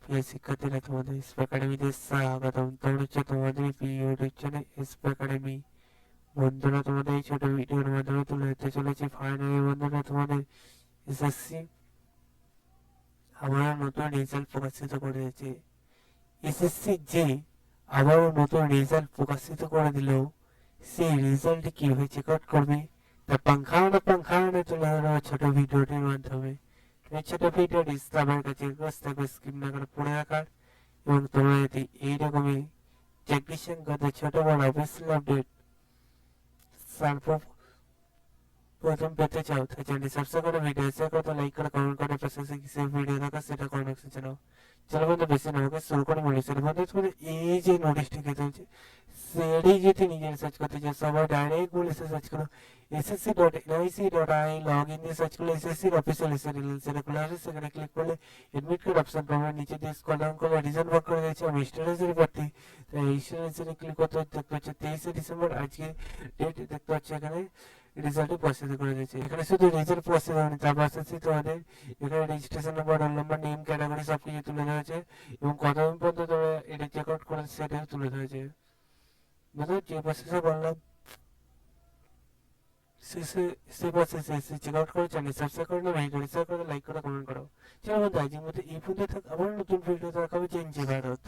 প্রিয় শিক্ষার্থীরা, তোমাদের এসপি একাডেমিতে স্বাগতম। তোমরা হচ্ছে তোমাদের প্রিয় ইউটিউব চ্যানেল এসপি একাডেমি। বন্ধুরা, তোমাদের এই ছোট ভিডিওর মাধ্যমে তুলে ধরতে চলেছি ফাইনালি বন্ধুরা তোমাদের এসএসসি আবারও নতুন রেজাল্ট প্রকাশিত করেছে। এসএসসি যে আবারও নতুন রেজাল্ট প্রকাশিত করে দিল, সেই রেজাল্ট কিভাবে চেক আউট করবে তা পাংখানা তুলে ধরো ছোট ভিডিওটির মাধ্যমে। এই ছোট ভিডিওটি আমার কাছে রিকোয়েস্ট থাকবে স্কিপ না করে পড়ে রাখার, এবং তোমরা যদি এইরকমই চাকরি সংক্রান্ত ছোট বড় অফিসিয়াল আপডেট প্রথম পেতে চাও তাহলে চ্যানেলটি সাবস্ক্রাইব করে ভিডিও শেয়ার করতে, লাইক করে, কমেন্ট করে, পাশাপাশি কিছু ভিডিও দেখা সেটা কমেন্ট অপশন জানাও। চলো বন্ধু, বেশি না আমাকে শুরু করে বলি। সেটা বন্ধু, তোমাদের এই যে নোটিশটি খেতে হচ্ছে সেটাই যদি নিজের সার্চ করতে চাও, সবাই ডাইরেক্ট বলে সার্চ করো ssc.nic.in, লগ ইন দিয়ে সার্চ করলে এসএসসির অফিসিয়াল সেটা খুলে আসে। সেখানে ক্লিক করলে এডমিট কার্ড অপশন পাবে, নিচে দিয়ে স্ক্রল ডাউন করলে রিজন ভাগ করে দিয়েছে আমি স্টুডেন্টসের প্রার্থী, তাই এই স্টুডেন্টসের ক্লিক করতে দেখতে হচ্ছে 23শে ডিসেম্বর আজকে ডেট দেখতে পাচ্ছি। এখানে রেজাল্টে প্রসেস করে দিয়েছে। এখানে শুধু রেজাল্ট প্রসেস হয়নি, তার পাশাপাশি তোমাদের এখানে registration number, roll number, name, category সব কিছু তুলে ধরেছে, এবং কতদিন পর্যন্ত তোমরা এটা চেক আউট করে সেটাও তুলে ধরেছে। বুঝলো, যে প্রসেসে বললাম সে প্রসেসে চেক আউট করে চ্যানেল সাবস্ক্রাইব করে নাও, ভিডিও শেয়ার করে, লাইক করে, কমেন্ট করো। চলো বন্ধু, আজকের মতো এই পর্যন্ত থাক। আবার নতুন ভিডিও দেখাবে। জয় ভারত।